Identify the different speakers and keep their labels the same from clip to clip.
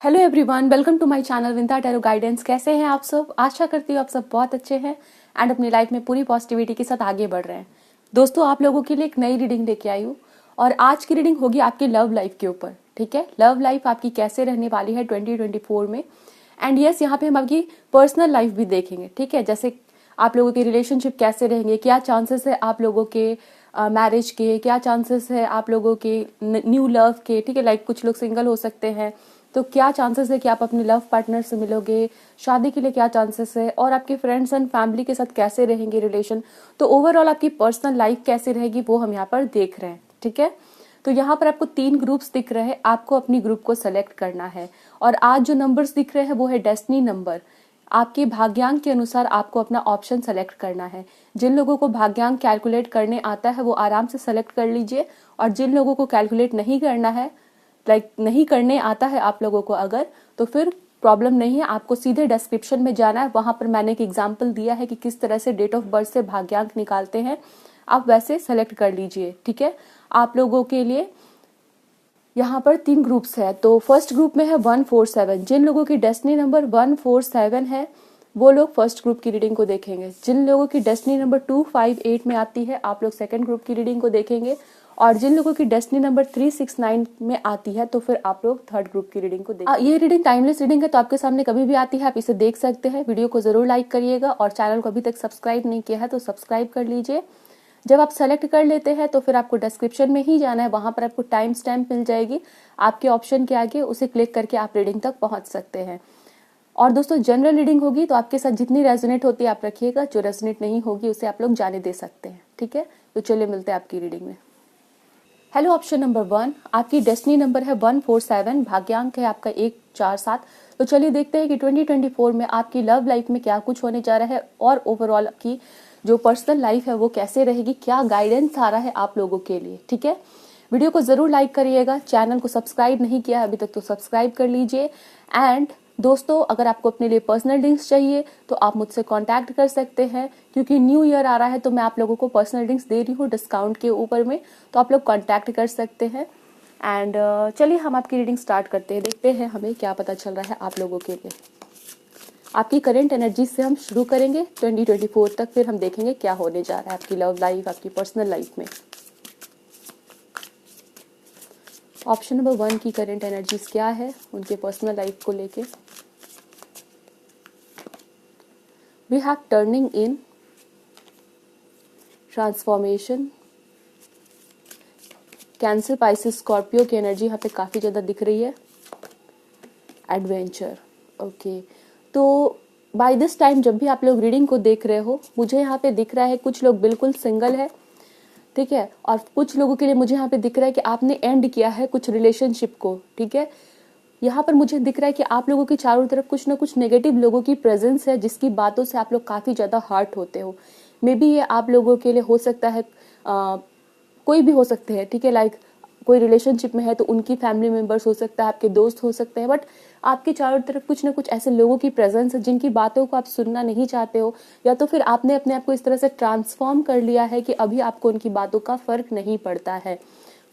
Speaker 1: Hello everyone, welcome to my channel Vinta tarot guidance. कैसे हैं आप सब? आशा करती हूँ आप सब बहुत अच्छे हैं एंड अपनी लाइफ में पूरी पॉजिटिविटी के साथ आगे बढ़ रहे हैं। दोस्तों, आप लोगों के लिए एक नई रीडिंग लेके आई हूँ और आज की रीडिंग होगी आपकी लव लाइफ के ऊपर। ठीक है, लव लाइफ आपकी कैसे रहने वाली है 2024 में। एंड यस, यहाँ पे हम आपकी पर्सनल लाइफ भी देखेंगे। ठीक है, जैसे आप लोगों के रिलेशनशिप कैसे रहेंगे, क्या चांसेस है आप लोगों के मैरिज के, क्या चांसेस है आप लोगों के न्यू लव के। ठीक है, लाइक कुछ लोग सिंगल हो सकते हैं, तो क्या चांसेस है कि आप अपने लव पार्टनर से मिलोगे, शादी के लिए क्या चांसेस है, और आपके फ्रेंड्स एंड फैमिली के साथ कैसे रहेंगे रिलेशन। तो ओवरऑल आपकी पर्सनल लाइफ कैसे रहेगी वो हम यहाँ पर देख रहे हैं। ठीक है, तो यहाँ पर आपको 3 ग्रुप्स दिख रहे हैं, आपको अपनी ग्रुप को सेलेक्ट करना है। और आज जो नंबर्स दिख रहे हैं वो है डेस्टिनी नंबर। आपके भाग्यांक के अनुसार आपको अपना ऑप्शन सेलेक्ट करना है। जिन लोगों को भाग्यांक कैलकुलेट करने आता है वो आराम से सेलेक्ट कर लीजिए, और जिन लोगों को कैलकुलेट नहीं करना है, नहीं करने आता है आप लोगों को अगर, तो फिर प्रॉब्लम नहीं है, आपको सीधे डिस्क्रिप्शन में जाना है। वहां पर मैंने एक एग्जांपल दिया है कि किस तरह से डेट ऑफ बर्थ से भाग्यांक निकालते हैं, आप वैसे सेलेक्ट कर लीजिए। ठीक है, आप लोगों के लिए यहाँ पर 3 ग्रुप्स है। तो फर्स्ट ग्रुप में है 147। जिन लोगों की डेस्टिनी नंबर 147 है वो लोग फर्स्ट ग्रुप की रीडिंग को देखेंगे। जिन लोगों की डेस्टिनी नंबर 258 में आती है आप लोग सेकंड ग्रुप की रीडिंग को देखेंगे, और जिन लोगों की डेस्टिनी नंबर 369 में आती है तो फिर आप लोग थर्ड ग्रुप की रीडिंग को देखेंगे। ये रीडिंग टाइमलेस रीडिंग है, तो आपके सामने कभी भी आती है, आप इसे देख सकते हैं। वीडियो को जरूर लाइक करिएगा, और चैनल को अभी तक सब्सक्राइब नहीं किया है तो सब्सक्राइब कर लीजिए। जब आप सेलेक्ट कर लेते हैं तो फिर आपको डिस्क्रिप्शन में ही जाना है, वहां पर आपको टाइम स्टैम्प मिल जाएगी आपके ऑप्शन के आगे, उसे क्लिक करके आप रीडिंग तक पहुंच सकते हैं। और दोस्तों, जनरल रीडिंग होगी तो आपके साथ जितनी रेजोनेट होती है आप रखिएगा, जो रेजोनेट नहीं होगी उसे आप लोग जाने दे सकते हैं। ठीक है, तो चलिए मिलते हैं आपकी रीडिंग में। हेलो, ऑप्शन नंबर 1, आपकी डेस्टिनी नंबर है 147, भाग्यांक है आपका 147। तो चलिए देखते हैं कि 2024 में आपकी लव लाइफ में क्या कुछ होने जा रहा है, और ओवरऑल आपकी जो पर्सनल लाइफ है वो कैसे रहेगी, क्या गाइडेंस आ रहा है आप लोगों के लिए। ठीक है, वीडियो को जरूर लाइक करिएगा, चैनल को सब्सक्राइब नहीं किया है अभी तक तो सब्सक्राइब कर लीजिए। एंड दोस्तों, अगर आपको अपने लिए पर्सनल ड्रिंक्स चाहिए तो आप मुझसे कांटेक्ट कर सकते हैं, क्योंकि न्यू ईयर आ रहा है तो मैं आप लोगों को पर्सनल ड्रिंक्स दे रही हूँ डिस्काउंट के ऊपर में, तो आप लोग कांटेक्ट कर सकते हैं। एंड चलिए हम आपकी रीडिंग स्टार्ट करते हैं, देखते हैं हमें क्या पता चल रहा है आप लोगों के लिए। आपकी करंट एनर्जी से हम शुरू करेंगे 2024 तक, फिर हम देखेंगे क्या होने जा रहा है आपकी लव लाइफ, आपकी पर्सनल लाइफ में। ऑप्शन नंबर 1 की करंट एनर्जीज क्या है उनके पर्सनल लाइफ को लेके। We have turning in, transformation, cancer, Pisces, Scorpio की एनर्जी यहाँ पे काफी ज्यादा दिख रही है, एडवेंचर। ओके, तो बाय दिस टाइम जब भी आप लोग रीडिंग को देख रहे हो, मुझे यहाँ पे दिख रहा है कुछ लोग बिल्कुल सिंगल है। ठीक है, और कुछ लोगों के लिए मुझे यहाँ पे दिख रहा है कि आपने एंड किया है कुछ रिलेशनशिप को। ठीक है, यहाँ पर मुझे दिख रहा है कि आप लोगों के चारों तरफ कुछ ना कुछ नेगेटिव लोगों की प्रेजेंस है, जिसकी बातों से आप लोग काफी ज्यादा हर्ट होते हो। मे बी ये आप लोगों के लिए हो सकता है कोई भी हो सकते हैं। ठीक है, लाइक कोई रिलेशनशिप में है तो उनकी फैमिली मेंबर्स हो सकता है, आपके दोस्त हो सकते हैं, बट आपके चारों तरफ कुछ ना कुछ ऐसे लोगों की प्रेजेंस है जिनकी बातों को आप सुनना नहीं चाहते हो, या तो फिर आपने अपने आप को इस तरह से ट्रांसफॉर्म कर लिया है कि अभी आपको उनकी बातों का फर्क नहीं पड़ता है।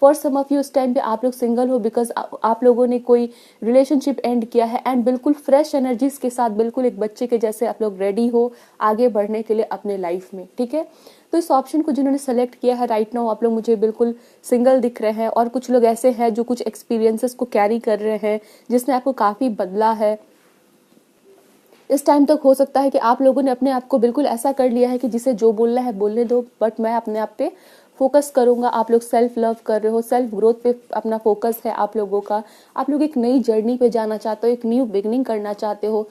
Speaker 1: फॉर सम ऑफ यू इस टाइम पे आप लोग सिंगल हो बिकॉज आप लोगों ने कोई रिलेशनशिप एंड किया है, एंड बिल्कुल फ्रेश एनर्जीज के साथ, बिल्कुल एक बच्चे के जैसे आप लोग रेडी हो आगे बढ़ने के लिए अपने लाइफ में। ठीक है, तो इस ऑप्शन को जिन्होंने सेलेक्ट किया है राइट नाउ आप लोग मुझे बिल्कुल सिंगल दिख रहे हैं, और कुछ लोग ऐसे हैं जो कुछ एक्सपीरियंसेस को कैरी कर रहे हैं जिसने आपको काफी बदला है। इस टाइम तक हो सकता है कि आप लोगों ने अपने आप को बिल्कुल ऐसा कर लिया है कि जिसे जो बोलना है बोलने दो, बट मैं अपने आप पे फोकस करूंगा। आप लोग सेल्फ लव कर रहे हो, सेल्फ ग्रोथ पे अपना फोकस है आप लोगों का। आप लोग एक नई जर्नी पे जाना चाहते हो, एक न्यू बिगनिंग करना चाहते हो।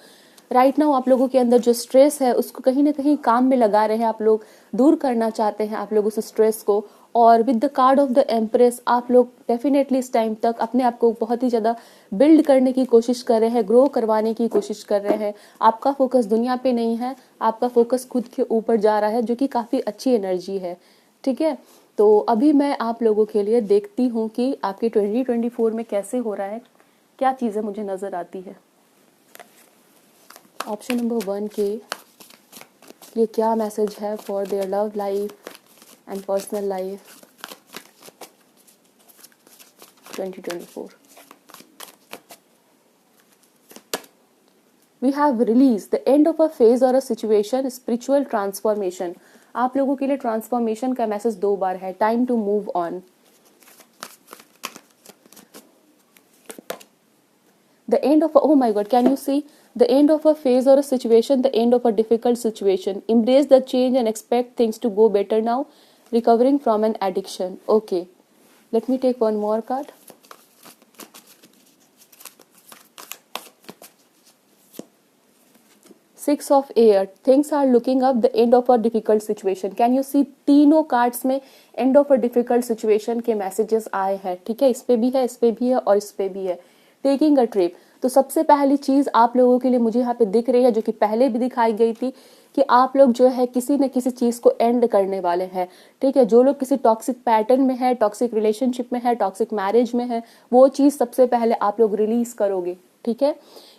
Speaker 1: राइट नाउ आप लोगों के अंदर जो स्ट्रेस है उसको कहीं ना कहीं काम में लगा रहे हैं, आप लोग दूर करना चाहते हैं आप लोग उस स्ट्रेस को। और with the card of the empress आप लोग डेफिनेटली इस टाइम तक अपने आप को बहुत ही ज्यादा बिल्ड करने की कोशिश कर रहे हैं, ग्रो करवाने की कोशिश कर रहे हैं। आपका फोकस दुनिया पे नहीं है, आपका फोकस खुद के ऊपर जा रहा है, जो कि काफी अच्छी एनर्जी है। ठीक है, तो अभी मैं आप लोगों के लिए देखती हूँ कि आपके 2024 में कैसे हो रहा है, क्या चीजें मुझे नजर आती है। ऑप्शन नंबर 1 के लिए क्या मैसेज है for their love life and personal life 2024। We have release the end of a phase और अ सिचुएशन, स्पिरिचुअल ट्रांसफॉर्मेशन। आप लोगों के लिए ट्रांसफॉर्मेशन का मैसेज 2 बार है, time to move on. The end of a, oh my god, can you see? The end of a phase or a situation, the end of a difficult situation. Embrace the change and expect things to go better now. Recovering from an addiction. Okay, let me take one more card. Six of air. Things are looking up, the end of a difficult situation. Can you see? तीनों cards में end of a difficult situation के messages आए हैं। ठीक है, इस पे भी है, इस पे भी है और इस पे भी है। Taking a trip. तो सबसे पहली चीज आप लोगों के लिए मुझे यहाँ पे दिख रही है, जो कि पहले भी दिखाई गई थी, कि आप लोग जो है किसी न किसी चीज को एंड करने वाले हैं। ठीक है, जो लोग किसी टॉक्सिक पैटर्न में है, टॉक्सिक रिलेशनशिप में है, टॉक्सिक मैरिज में है, वो चीज सबसे पहले आप लोग रिलीज करोगे। ठीक है,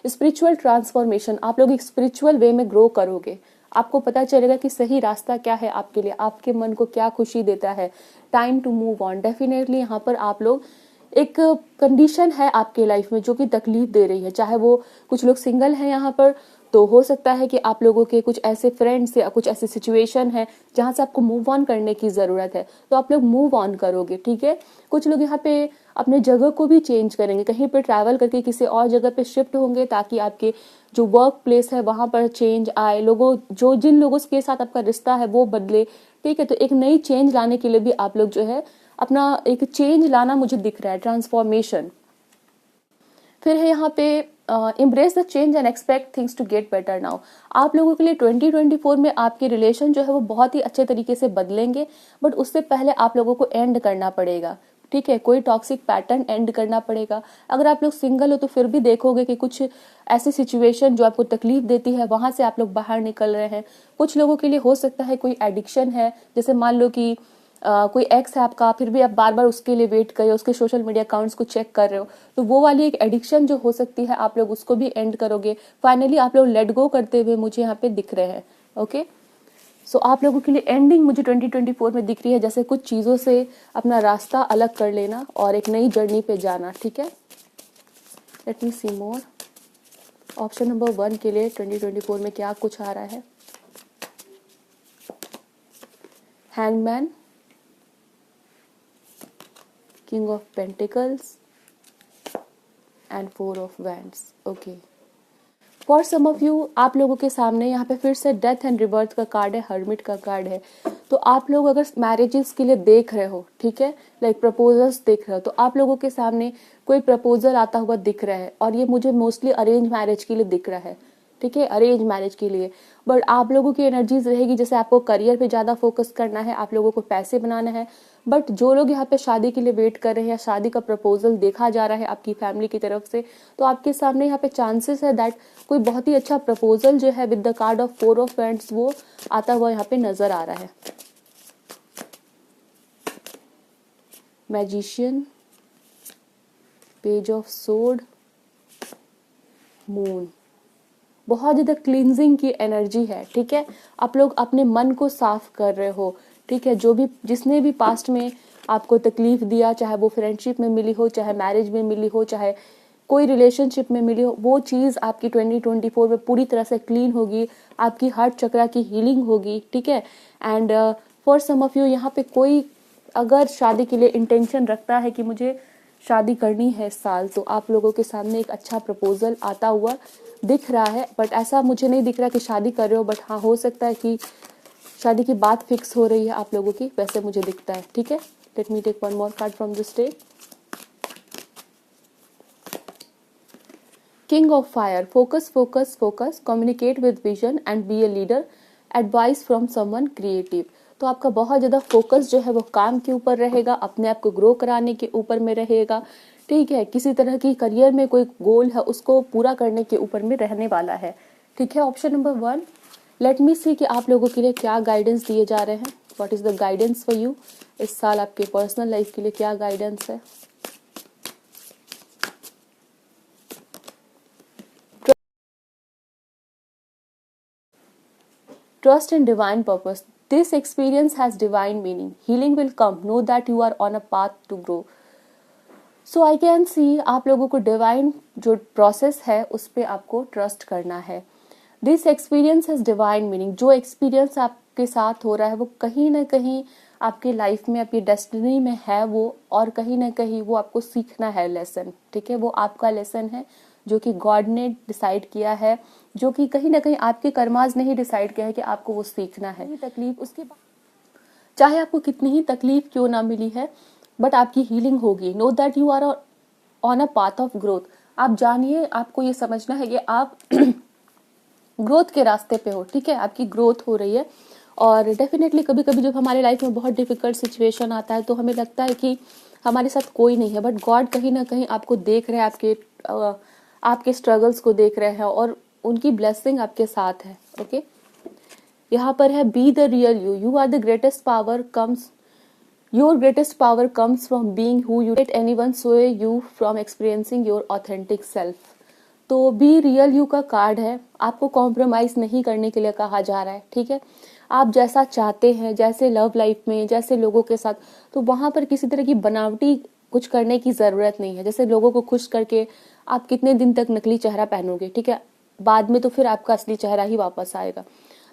Speaker 1: स्पिरिचुअल ट्रांसफॉर्मेशन, आप लोग एक स्पिरिचुअल वे में ग्रो करोगे। आपको पता चलेगा कि सही रास्ता क्या है आपके लिए, आपके मन को क्या खुशी देता है। Time to move on. Definitely यहाँ पर आप लोग, एक कंडीशन है आपके लाइफ में जो कि तकलीफ दे रही है, चाहे वो कुछ लोग सिंगल हैं यहाँ पर, तो हो सकता है कि आप लोगों के कुछ ऐसे फ्रेंड्स या कुछ ऐसे सिचुएशन है जहां से आपको मूव ऑन करने की जरूरत है, तो आप लोग मूव ऑन करोगे। ठीक है, कुछ लोग यहाँ पे अपने जगह को भी चेंज करेंगे, कहीं पे ट्रैवल करके किसी और जगह पे शिफ्ट होंगे, ताकि आपके जो वर्क प्लेस है वहां पर चेंज आए, लोगों जो जिन लोगों के साथ आपका रिश्ता है वो बदले। ठीक है, तो एक नई चेंज लाने के लिए भी आप लोग जो है अपना एक चेंज लाना मुझे दिख रहा है, ट्रांसफॉर्मेशन। फिर है यहाँ पे embrace the change and expect things to get better now. आप लोगों के लिए 2024 में आपके रिलेशन जो है वो बहुत ही अच्छे तरीके से बदलेंगे, बट उससे पहले आप लोगों को एंड करना पड़ेगा। ठीक है, कोई टॉक्सिक पैटर्न एंड करना पड़ेगा। अगर आप लोग सिंगल हो तो फिर भी देखोगे कि कुछ ऐसी सिचुएशन जो आपको तकलीफ देती है वहां से आप लोग बाहर निकल रहे हैं। कुछ लोगों के लिए हो सकता है कोई एडिक्शन है, जैसे मान लो कि कोई एक्स है आपका, फिर भी आप बार बार उसके लिए वेट कर रहे हो, उसके सोशल मीडिया अकाउंट्स को चेक कर रहे हो, तो वो वाली एक एडिक्शन जो हो सकती है आप लोग उसको भी एंड करोगे। फाइनली आप लोग लेट गो करते हुए मुझे यहाँ पे दिख रहे हैं। ओके, सो आप लोगों के लिए एंडिंग मुझे 2024 में दिख रही है, जैसे कुछ चीज़ों से अपना रास्ता अलग कर लेना और एक नई जर्नी पे जाना। ठीक है, लेट मी सी मोर। ऑप्शन नंबर 1 के लिए 2024 में क्या कुछ आ रहा है? Hangman, King of Pentacles and 4 of Wands. Okay. For some of you, आप लोगों के सामने यहाँ पे फिर से डेथ एंड रिबर्थ का कार्ड है, हर्मिट का कार्ड है। तो आप लोग अगर मैरिजेस के लिए देख रहे हो, ठीक है, लाइक प्रपोजल्स देख रहे हो, तो आप लोगों के सामने कोई प्रपोजल आता हुआ दिख रहा है, और ये मुझे मोस्टली अरेंज मैरिज के लिए दिख रहा है। ठीक है, अरेंज मैरिज के लिए। बट आप लोगों की एनर्जीज रहेगी, जैसे आपको करियर पे ज्यादा फोकस करना है, आप लोगों को पैसे बनाना है। बट जो लोग यहाँ पे शादी के लिए वेट कर रहे हैं या शादी का प्रपोजल देखा जा रहा है आपकी फैमिली की तरफ से, तो आपके सामने यहाँ पे चांसेस है दैट कोई बहुत ही अच्छा प्रपोजल जो है with the card of 4 of wands वो आता हुआ यहाँ पे नजर आ रहा है। Magician, page of sword, moon. बहुत ज्यादा क्लींजिंग की एनर्जी है। ठीक है, आप लोग अपने मन को साफ कर रहे हो। ठीक है, जो भी जिसने भी पास्ट में आपको तकलीफ दिया, चाहे वो फ्रेंडशिप में मिली हो, चाहे मैरिज में मिली हो, चाहे कोई रिलेशनशिप में मिली हो, वो चीज आपकी 2024 में पूरी तरह से क्लीन होगी। आपकी हार्ट चक्रा की हीलिंग होगी। ठीक है, and for some of you यहाँ पे कोई अगर शादी के लिए इंटेंशन रखता है कि मुझे शादी करनी है इस साल, तो आप लोगों के सामने एक अच्छा प्रपोजल आता हुआ दिख रहा है। बट ऐसा मुझे नहीं दिख रहा कि शादी कर रहे हो, बट हाँ हो सकता है कि शादी की बात फिक्स हो रही है आप लोगों की, वैसे मुझे दिखता है। ठीक है, let me take one more card from this deck. King of fire, focus focus focus, communicate with vision and be a leader, advice from someone creative. तो आपका बहुत ज्यादा फोकस जो है वो काम के ऊपर रहेगा, अपने आप को ग्रो कराने के ऊपर में रहेगा। ठीक है, किसी तरह की करियर में कोई गोल है उसको पूरा करने के ऊपर में रहने वाला है। ठीक है, ऑप्शन नंबर 1। लेट मी सी कि आप लोगों के लिए क्या गाइडेंस दिए जा रहे हैं। What is the guidance for you? इस साल आपके पर्सनल लाइफ के लिए क्या गाइडेंस है? Trust in divine purpose. This experience has divine meaning. Healing will come. Know that you are on a path to grow. So I can सी आप लोगों को डिवाइन जो प्रोसेस है उस पर आपको ट्रस्ट करना है। This experience has divine meaning. जो एक्सपीरियंस आपके साथ हो रहा है वो कहीं ना कहीं आपकी लाइफ में, आपकी डेस्टिनी में है वो, और कहीं ना कहीं वो आपको सीखना है लेसन। ठीक है, वो आपका लेसन है जो कि गॉड ने डिसाइड किया है, जो कि कहीं ना कहीं आपके कर्माज ने ही डिसाइड किया है कि आपको वो सीखना है। तकलीफ उसके बाद चाहे आपको कितनी ही तकलीफ क्यों ना मिली है, बट आपकी हीलिंग होगी। Know that you are on a path of growth. आप जानिए, आपको ये समझना है कि आप ग्रोथ के रास्ते पे हो। ठीक है, आपकी ग्रोथ हो रही है। और डेफिनेटली कभी कभी जब हमारे लाइफ में बहुत डिफिकल्ट सिचुएशन आता है तो हमें लगता है कि हमारे साथ कोई नहीं है, बट गॉड कहीं ना कहीं आपको देख रहे हैं, आपके स्ट्रगल्स को देख रहे हैं, और उनकी ब्लेसिंग आपके साथ है। ओके, यहाँ पर है be the real you, you are the greatest power comes, your greatest power comes from being who you, let anyone sway you from experiencing your authentic self. तो बी रियल यू का card है, आपको compromise नहीं करने के लिए कहा जा रहा है। ठीक है, आप जैसा चाहते हैं, जैसे लव लाइफ में, जैसे लोगों के साथ, तो वहां पर किसी तरह की बनावटी कुछ करने की जरूरत नहीं है। जैसे लोगों को खुश करके आप कितने दिन तक नकली चेहरा पहनोगे? ठीक है, बाद में तो फिर आपका असली चेहरा ही वापस आएगा।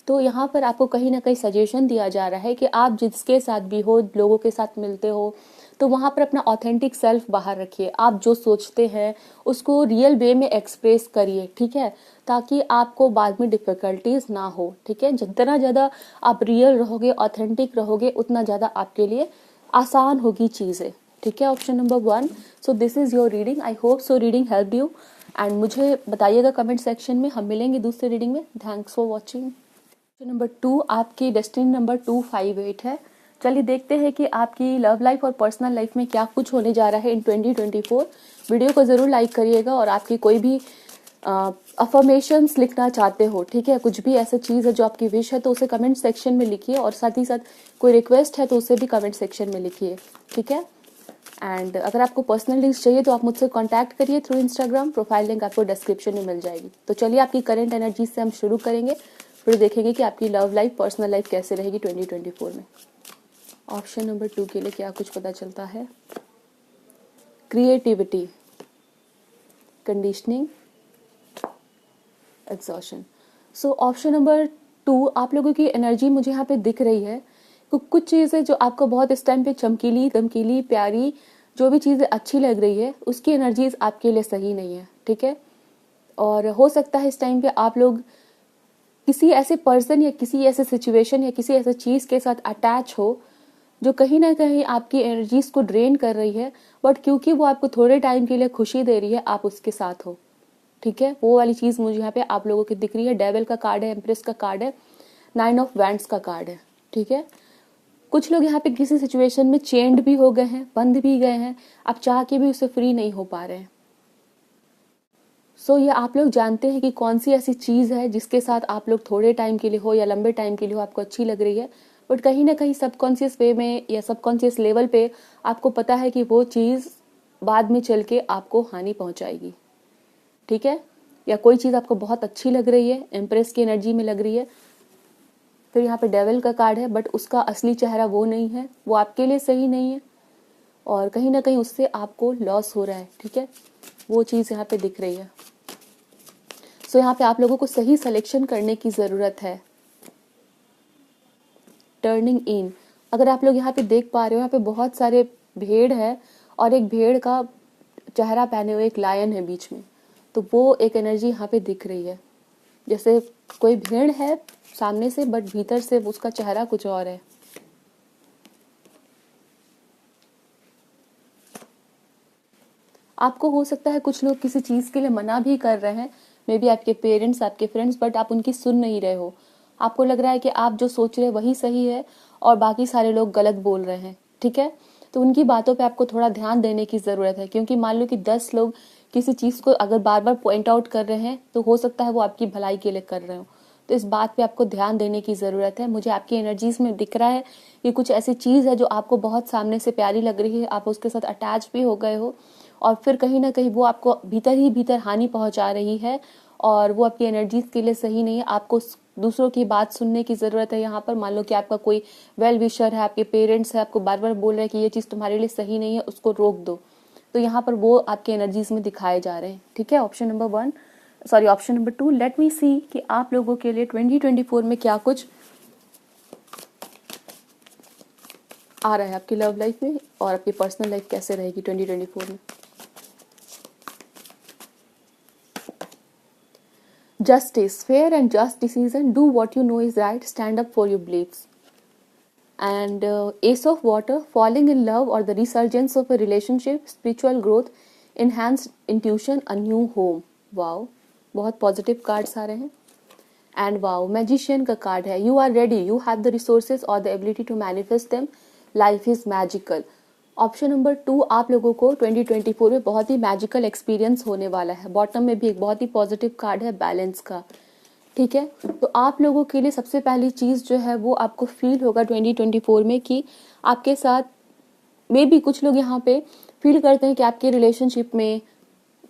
Speaker 1: तो यहाँ पर आपको कहीं ना कहीं सजेशन दिया जा रहा है कि आप जिसके साथ भी हो, लोगों के साथ मिलते हो, तो वहां पर अपना ऑथेंटिक सेल्फ बाहर रखिए। आप जो सोचते हैं उसको रियल वे में एक्सप्रेस करिए। ठीक है, ताकि आपको बाद में डिफिकल्टीज ना हो। ठीक है, जितना ज्यादा आप रियल रहोगे, ऑथेंटिक रहोगे, उतना ज्यादा आपके लिए आसान होगी चीजें। ठीक है, option number 1। So this is your reading. I hope so reading help you, and मुझे बताइएगा कमेंट सेक्शन में। हम मिलेंगे दूसरे रीडिंग में। Thanks for watching. नंबर 2 आपकी डेस्टिनी नंबर 258 है। चलिए देखते हैं कि आपकी लव लाइफ और पर्सनल लाइफ में क्या कुछ होने जा रहा है इन 2024। वीडियो को जरूर लाइक करिएगा, और आपकी कोई भी अफर्मेशंस लिखना चाहते हो, ठीक है, कुछ भी ऐसा चीज है जो आपकी विश है, तो उसे कमेंट सेक्शन में लिखिए, और साथ ही साथ कोई रिक्वेस्ट है तो उसे भी कमेंट सेक्शन में लिखिए। ठीक है, एंड अगर आपको पर्सनल लिंक्स चाहिए तो आप मुझसे कांटेक्ट करिए थ्रू इंस्टाग्राम। प्रोफाइल लिंक आपको डिस्क्रिप्शन में मिल जाएगी। तो चलिए आपकी करंट एनर्जी से हम शुरू करेंगे, फिर देखेंगे कि आपकी लव लाइफ, पर्सनल लाइफ कैसे रहेगी 2024 में। ऑप्शन नंबर 2 के लिए क्या कुछ पता चलता है? Creativity, conditioning, exhaustion. So option number 2 आप लोगों की एनर्जी मुझे यहाँ पे दिख रही है। कुछ चीजें जो आपको बहुत इस टाइम पे चमकीली, धमकीली, प्यारी, जो भी चीजें अच्छी लग रही है, उसकी एनर्जीज आपके लिए सही नहीं है। ठीक है, और हो सकता है इस टाइम पे आप लोग किसी ऐसे पर्सन या किसी ऐसे सिचुएशन या किसी ऐसे चीज के साथ अटैच हो जो कहीं ना कहीं आपकी एनर्जीज को ड्रेन कर रही है, बट क्योंकि वो आपको थोड़े टाइम के लिए खुशी दे रही है, आप उसके साथ हो। ठीक है, वो वाली चीज मुझे यहाँ पे आप लोगों की दिख रही है। डेविल का कार्ड है, एम्प्रेस का कार्ड है, 9 ऑफ वैंड्स का कार्ड है। ठीक है, कुछ लोग यहाँ पे किसी सिचुएशन में चेंड भी हो गए हैं, बंद भी गए हैं, आप चाह के भी उससे फ्री नहीं हो पा रहे हैं। सो ये आप लोग जानते हैं कि कौन सी ऐसी चीज है जिसके साथ आप लोग थोड़े टाइम के लिए हो या लंबे टाइम के लिए हो, आपको अच्छी लग रही है, बट कहीं ना कहीं सबकॉन्शियस वे में या सबकॉन्शियस लेवल पे आपको पता है कि वो चीज बाद में चल के आपको हानि पहुंचाएगी। ठीक है, या कोई चीज आपको बहुत अच्छी लग रही है, एम्प्रेस की एनर्जी में लग रही है, फिर यहाँ पे डेविल का कार्ड है, बट उसका असली चेहरा वो नहीं है, वो आपके लिए सही नहीं है, और कहीं ना कहीं उससे आपको लॉस हो रहा है। ठीक है, वो चीज यहाँ पे दिख रही है। सो यहाँ पे आप लोगों को सही सिलेक्शन करने की जरूरत है। टर्निंग इन, अगर आप लोग यहाँ पे देख पा रहे हो, यहाँ पे बहुत सारे भेड़ है, और एक भेड़ का चेहरा पहने हुए एक लायन है बीच में, तो वो एक एनर्जी यहाँ पे दिख रही है। जैसे कोई भेड़ है सामने से, बट भीतर से उसका चेहरा कुछ और है। आपको हो सकता है कुछ लोग किसी चीज के लिए मना भी कर रहे हैं, मे बी आपके पेरेंट्स, आपके फ्रेंड्स, बट आप उनकी सुन नहीं रहे हो। आपको लग रहा है कि आप जो सोच रहे हैं वही सही है और बाकी सारे लोग गलत बोल रहे हैं। ठीक है, तो उनकी बातों पे आपको थोड़ा ध्यान देने की जरूरत है, क्योंकि मान लो कि 10 लोग किसी चीज को अगर बार बार पॉइंट आउट कर रहे हैं, तो हो सकता है वो आपकी भलाई के लिए कर रहे हो। तो इस बात पे आपको ध्यान देने की जरूरत है। मुझे आपकी एनर्जीज में दिख रहा है कि कुछ ऐसी चीज है जो आपको बहुत सामने से प्यारी लग रही है, आप उसके साथ अटैच भी हो गए हो, और फिर कहीं ना कहीं वो आपको भीतर ही भीतर हानि पहुंचा रही है, और वो आपकी एनर्जीज के लिए सही नहीं है। आपको दूसरों की बात सुनने की जरूरत है। यहाँ पर मान लो कि आपका कोई वेल विशर है, आपके पेरेंट्स है, आपको बार बार बोल रहे हैं कि ये चीज तुम्हारे लिए सही नहीं है, उसको रोक दो। तो यहाँ पर वो आपके एनर्जीज में दिखाए जा रहे हैं। ठीक है, ऑप्शन नंबर 2। लेट मी सी कि आप लोगों के लिए 2024 में क्या कुछ आ रहा है आपकी लव लाइफ में और आपकी पर्सनल लाइफ कैसे रहेगी 2024 में। Justice, fair and just decision. Do what you know is right. Stand up for your beliefs. And Ace of Water, falling in love or the resurgence of a relationship, spiritual growth, enhanced intuition, a new home. Wow, बहुत positive cards आ रहे हैं। And wow, magician का card है। You are ready, you have the resources और the ability to manifest them, life is magical. Option number 2, आप लोगों को 2024 में बहुत ही मैजिकल एक्सपीरियंस होने वाला है। बॉटम में भी एक बहुत ही पॉजिटिव कार्ड है, बैलेंस का। ठीक है, तो आप लोगों के लिए सबसे पहली चीज़ जो है वो आपको फील होगा 2024 में कि आपके साथ मे बी कुछ लोग यहाँ पे फील करते हैं कि आपके रिलेशनशिप में,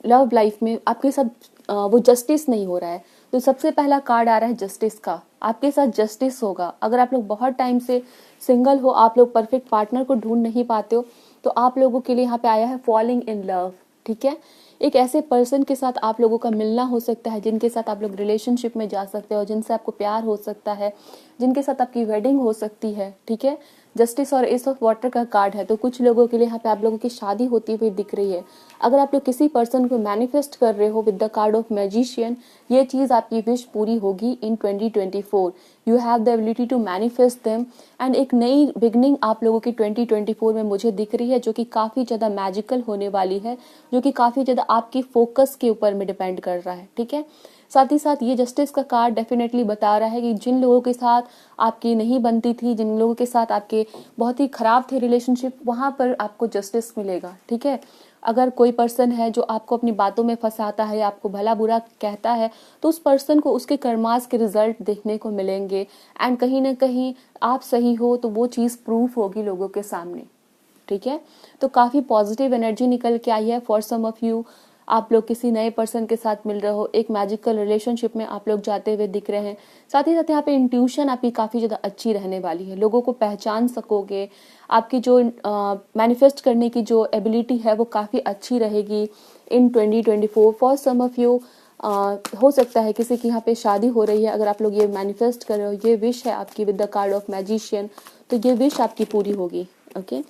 Speaker 1: लव लाइफ में आपके साथ वो जस्टिस नहीं हो रहा है। तो सबसे पहला कार्ड आ रहा है जस्टिस का। आपके साथ जस्टिस होगा। अगर आप लोग बहुत टाइम से सिंगल हो, आप लोग परफेक्ट पार्टनर को ढूंढ नहीं पाते हो, तो आप लोगों के लिए यहाँ पे आया है फॉलिंग इन लव। ठीक है, एक ऐसे पर्सन के साथ आप लोगों का मिलना हो सकता है जिनके साथ आप लोग रिलेशनशिप में जा सकते हो, जिनसे आपको प्यार हो सकता है, जिनके साथ आपकी वेडिंग हो सकती है। ठीक है, जस्टिस और एस ऑफ वाटर का कार्ड है, तो कुछ लोगों के लिए यहाँ पे आप लोगों की शादी होती हुई दिख रही है। अगर आप लोग किसी पर्सन को मैनिफेस्ट कर रहे हो with the card of magician, ये चीज आपकी विश पूरी होगी in 2024। You have the ability to manifest them and एक नई बिगनिंग आप लोगों की 2024 में मुझे दिख रही है, जो कि काफी ज्यादा मैजिकल होने वाली है, जो कि काफी ज्यादा आपकी फोकस के ऊपर में डिपेंड कर रहा है। ठीक है, साथ ही साथ ये जस्टिस का कार्ड डेफिनेटली बता रहा है कि जिन लोगों के साथ आपकी नहीं बनती थी, जिन लोगों के साथ आपके बहुत ही खराब थे रिलेशनशिप, वहां पर आपको जस्टिस मिलेगा। ठीक है, अगर कोई पर्सन है जो आपको अपनी बातों में फंसाता है या आपको भला बुरा कहता है, तो उस पर्सन को उसके कर्मास के रिजल्ट देखने को मिलेंगे एंड कहीं ना कहीं आप सही हो तो वो चीज़ प्रूफ होगी लोगों के सामने। ठीक है, तो काफ़ी पॉजिटिव एनर्जी निकल के आई है फॉर सम ऑफ यू। आप लोग किसी नए पर्सन के साथ मिल रहे हो, एक मैजिकल रिलेशनशिप में आप लोग जाते हुए दिख रहे हैं। साथ ही साथ यहाँ पे इंट्यूशन आपकी काफ़ी ज़्यादा अच्छी रहने वाली है, लोगों को पहचान सकोगे, आपकी जो मैनिफेस्ट करने की जो एबिलिटी है वो काफ़ी अच्छी रहेगी इन 2024 फॉर सम ऑफ यू। हो सकता है किसी की यहाँ पे शादी हो रही है, अगर आप लोग ये मैनिफेस्ट कर रहे हो, ये विश है आपकी with the card of magician, तो ये विश आपकी पूरी होगी। ओके,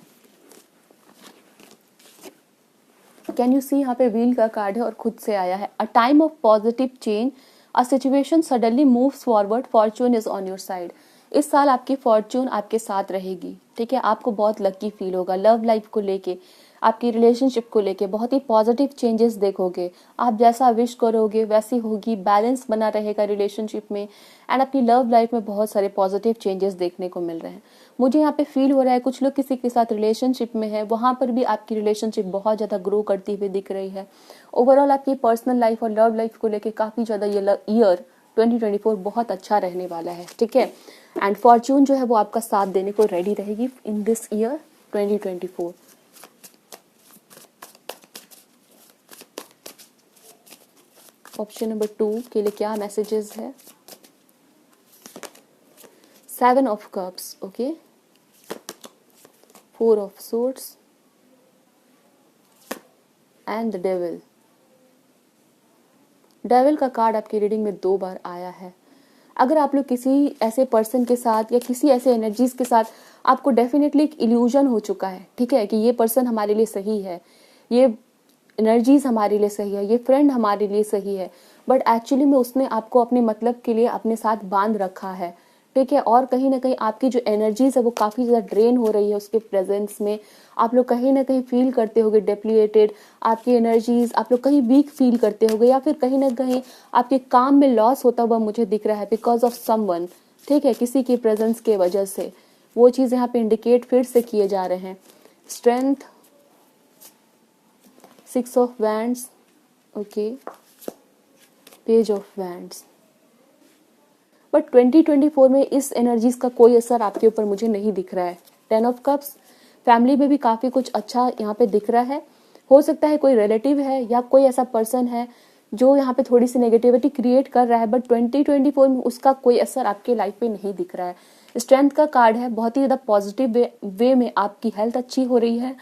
Speaker 1: कैन यू सी, यहाँ पे व्हील का कार्ड है और खुद से आया है। A time of positive change, a situation suddenly moves forward, Fortune is on your side. इस साल आपकी फॉर्चून आपके साथ रहेगी। ठीक है, आपको बहुत लकी फील होगा लव लाइफ को लेके, आपकी रिलेशनशिप को लेके बहुत ही पॉजिटिव चेंजेस देखोगे। आप जैसा विश करोगे वैसी होगी, बैलेंस बना रहेगा रिलेशनशिप में एंड अपनी लव लाइफ में बहुत सारे पॉजिटिव चेंजेस देखने को मिल रहे हैं। मुझे यहाँ पे फील हो रहा है कुछ लोग किसी के साथ रिलेशनशिप में है, वहां पर भी आपकी रिलेशनशिप बहुत ज्यादा ग्रो करती हुई दिख रही है। ओवरऑल आपकी पर्सनल लाइफ और लव लाइफ को लेके काफी ज्यादा ये ईयर 2024 बहुत अच्छा रहने वाला है। ठीक है, एंड फॉर्चून जो है वो आपका साथ देने को रेडी रहेगी in this year 2024। Option number 2 के लिए क्या मैसेजेस है? 7 of cups, okay, 4 of swords and the devil. Devil का कार्ड आपकी रीडिंग में 2 बार आया है। अगर आप लोग किसी ऐसे पर्सन के साथ या किसी ऐसे एनर्जीज के साथ, आपको डेफिनेटली एक इल्यूजन हो चुका है, ठीक है, कि ये पर्सन हमारे लिए सही है, ये एनर्जीज हमारे लिए सही है, ये फ्रेंड हमारे लिए सही है, बट एक्चुअली में उसने आपको अपने मतलब के लिए अपने साथ बांध रखा है। ठीक है, और कहीं ना कहीं आपकी जो एनर्जीज है वो काफी ज्यादा ड्रेन हो रही है उसके प्रेजेंस में। आप लोग कहीं ना कहीं फील करते होगे डिप्लीटेड, आपकी एनर्जीज आप लोग कहीं वीक फील करते होगे, या फिर कहीं ना कहीं आपके काम में लॉस होता हुआ मुझे दिख रहा है बिकॉज ऑफ समवन। ठीक है, किसी की प्रेजेंस के वजह से वो चीज यहाँ पे इंडिकेट फिर से किए जा रहे हैं। Strength, 6 of wands, okay, page of wands. But 2024 में इस एनर्जीज का कोई असर आपके ऊपर मुझे नहीं दिख रहा है। 10 ऑफ कप्स, फैमिली में भी काफी कुछ अच्छा यहाँ पे दिख रहा है। हो सकता है कोई रिलेटिव है या कोई ऐसा पर्सन है जो यहाँ पे थोड़ी सी नेगेटिविटी क्रिएट कर रहा है, बट 2024 में उसका कोई असर आपके लाइफ पे नहीं दिख रहा है। स्ट्रेंथ का कार्ड है, बहुत ही ज्यादा पॉजिटिव वे में आपकी हेल्थ अच्छी हो रही है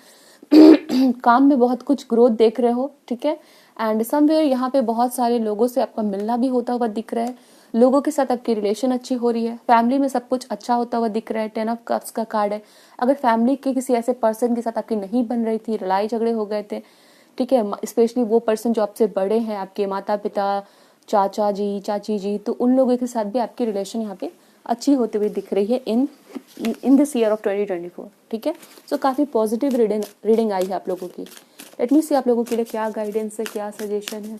Speaker 1: काम में बहुत कुछ ग्रोथ देख रहे हो, ठीक है। एंड समवेयर यहाँ पे बहुत सारे लोगों से आपका मिलना भी होता हुआ दिख रहा है, लोगों के साथ आपकी रिलेशन अच्छी हो रही है, फैमिली में सब कुछ अच्छा होता हुआ दिख रहा है। 10 ऑफ कप्स का कार्ड है। अगर फैमिली के किसी ऐसे पर्सन के साथ आपकी नहीं बन रही थी, लड़ाई झगड़े हो गए थे, ठीक है, स्पेशली वो पर्सन जो आपसे बड़े हैं, आपके माता पिता, चाचा जी, चाची जी, तो उन लोगों के साथ भी आपकी रिलेशन यहाँ पे अच्छी होती हुई दिख रही है इन दिस ईयर ऑफ 2024, ठीक है। सो काफ़ी पॉजिटिव रीडिंग आई है आप लोगों की। लेट मी सी आप लोगों के लिए क्या गाइडेंस है, क्या सजेशन है।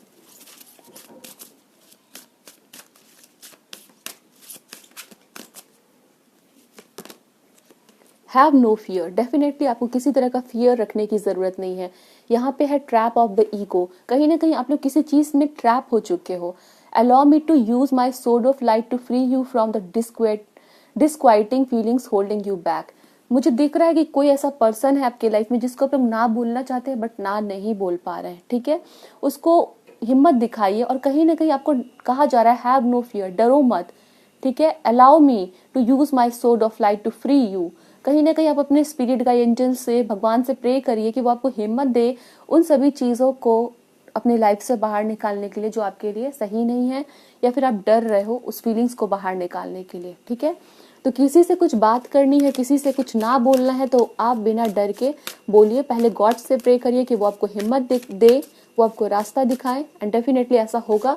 Speaker 1: Have no fear. डेफिनेटली आपको किसी तरह का फियर रखने की जरूरत नहीं है। यहाँ पे है ट्रैप ऑफ द ईगो। कहीं ना कहीं आप लोग किसी चीज में ट्रैप हो चुके हो। Allow me to use my sword of light to free you from the disquieting feelings holding you back. मुझे दिख रहा है कि कोई ऐसा पर्सन है आपके लाइफ में जिसको आप लोग ना बोलना चाहते हैं बट ना नहीं बोल पा रहे हैं, ठीक है। उसको हिम्मत दिखाइए और कहीं ना कहीं आपको कहा जा रहा है हैव नो फियर, डरो मत, ठीक है। Allow me to use my sword of light to free you. कहीं ना कहीं आप अपने स्पिरिट गाइडेंस से, भगवान से प्रे करिए कि वो आपको हिम्मत दे उन सभी चीज़ों को अपनी लाइफ से बाहर निकालने के लिए जो आपके लिए सही नहीं है, या फिर आप डर रहे हो उस फीलिंग्स को बाहर निकालने के लिए, ठीक है। तो किसी से कुछ बात करनी है, किसी से कुछ ना बोलना है, तो आप बिना डर के बोलिए। पहले गॉड से प्रे करिए कि वो आपको हिम्मत दे, वो आपको रास्ता दिखाए, एंड डेफिनेटली ऐसा होगा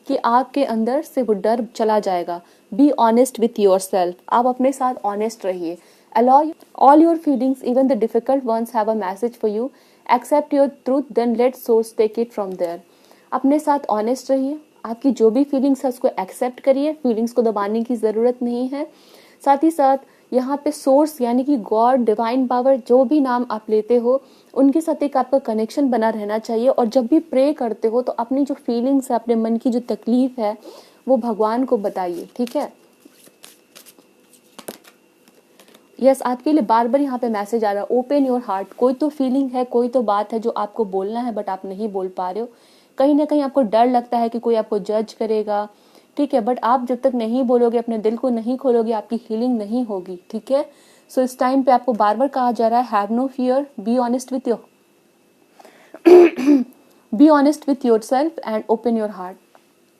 Speaker 1: कि आपके अंदर से वो डर चला जाएगा। B honest with your self. आप अपने साथ ऑनेस्ट रहिए। Allow all your feelings, even the difficult ones, have a message for you. Accept your truth, then let source take it from there. अपने साथ ऑनेस्ट रहिए। आपकी जो भी फीलिंग्स है उसको एक्सेप्ट करिए। फीलिंग्स को दबाने की ज़रूरत नहीं है। साथ ही साथ यहाँ पे सोर्स यानी कि गॉड, डिवाइन पावर, जो भी नाम आप लेते हो, उनके साथ एक आपका कनेक्शन बना रहना चाहिए। और जब भी प्रे करते हो तो अपनी जो फीलिंग्स है, अपने मन की जो तकलीफ है, वो भगवान को बताइए, ठीक है। यस, आपके लिए बार बार यहाँ पे मैसेज आ रहा है, ओपन योर हार्ट। कोई तो फीलिंग है, कोई तो बात है जो आपको बोलना है बट आप नहीं बोल पा रहे हो। कहीं ना कहीं आपको डर लगता है कि कोई आपको जज करेगा, ठीक है। बट आप जब तक नहीं बोलोगे, अपने दिल को नहीं खोलोगे, आपकी हीलिंग नहीं होगी, ठीक है। सो इस टाइम पे आपको बार बार कहा जा रहा है have no fear, be honest with yourself and open your heart.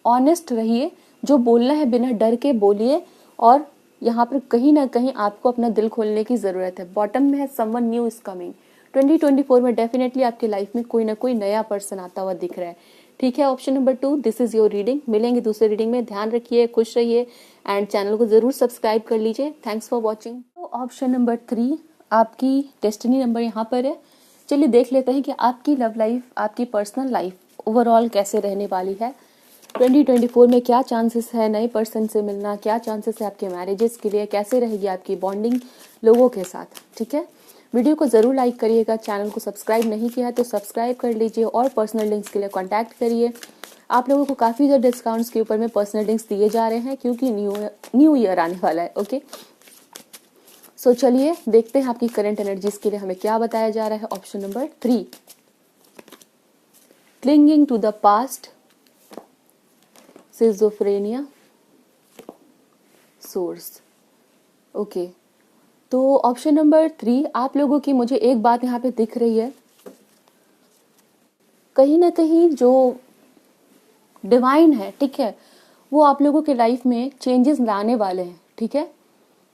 Speaker 1: Honest रहिए, जो बोलना है बिना डर के बोलिए। और यहाँ पर कहीं ना कहीं आपको अपना दिल खोलने की जरूरत है। बॉटम में है समवन न्यू इज कमिंग। 2024 में डेफिनेटली आपकी लाइफ में कोई ना कोई नया पर्सन आता हुआ दिख रहा है, ठीक है। Option number 2, this is your reading. मिलेंगे दूसरे रीडिंग में। ध्यान रखिए, खुश रहिए एंड चैनल को जरूर सब्सक्राइब कर लीजिए। Thanks for watching. तो ऑप्शन नंबर 3 आपकी डेस्टिनी नंबर यहाँ पर है। चलिए देख लेते हैं कि आपकी लव लाइफ, आपकी पर्सनल लाइफ ओवरऑल कैसे रहने वाली है। 2024 में क्या चांसेस है नए पर्सन से मिलना, क्या चांसेस है आपके मैरिजेस के लिए, कैसे रहेगी आपकी बॉन्डिंग लोगों के साथ, ठीक है। वीडियो को जरूर लाइक करिएगा। चैनल को सब्सक्राइब नहीं किया है तो सब्सक्राइब कर लीजिए और पर्सनल लिंक्स के लिए कॉन्टैक्ट करिए। आप लोगों को काफ़ी ज़्यादा डिस्काउंट्स के ऊपर में पर्सनल लिंक्स दिए जा रहे हैं क्योंकि न्यू ईयर आने वाला है, ओके। सो चलिए देखते हैं आपकी करंट एनर्जीज के लिए हमें क्या बताया जा रहा है। Option number 3, clinging to the past, schizophrenia, source, okay. तो ऑप्शन नंबर 3 आप लोगों की मुझे एक बात यहाँ पे दिख रही है, कहीं ना कहीं जो डिवाइन है, ठीक है, वो आप लोगों के लाइफ में चेंजेस लाने वाले हैं, ठीक है।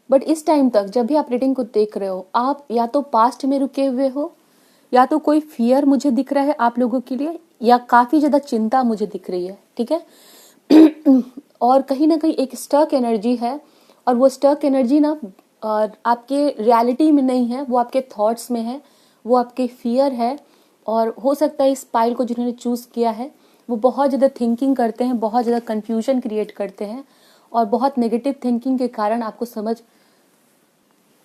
Speaker 1: बट इस टाइम तक जब भी आप रीडिंग को देख रहे हो, आप या तो पास्ट में रुके हुए हो, या तो कोई फियर मुझे दिख रहा है आप लोगों के लिए, या काफी ज्यादा चिंता मुझे दिख रही है, ठीक है। और कहीं ना कहीं एक स्टक एनर्जी है, और वो स्टक एनर्जी ना आपके रियलिटी में नहीं है, वो आपके थॉट्स में है, वो आपके फियर है। और हो सकता है इस पाइल को जिन्होंने चूज किया है वो बहुत ज़्यादा थिंकिंग करते हैं, बहुत ज़्यादा कंफ्यूजन क्रिएट करते हैं, और बहुत नेगेटिव थिंकिंग के कारण आपको समझ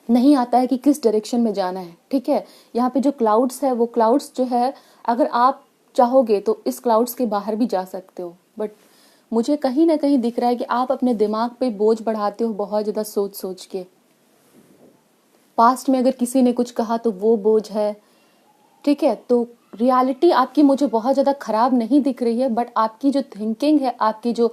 Speaker 1: नहीं आता है कि किस डायरेक्शन में जाना है, ठीक है। यहाँ पे जो क्लाउड्स है, वो क्लाउड्स जो है, अगर आप चाहोगे तो इस क्लाउड्स के बाहर भी जा सकते हो। बट मुझे कहीं ना कहीं दिख रहा है कि आप अपने दिमाग पे बोझ बढ़ाते हो बहुत ज़्यादा सोच सोच के। पास्ट में अगर किसी ने कुछ कहा तो वो बोझ है, ठीक है। तो रियलिटी आपकी मुझे बहुत ज़्यादा खराब नहीं दिख रही है, बट आपकी जो थिंकिंग है, आपकी जो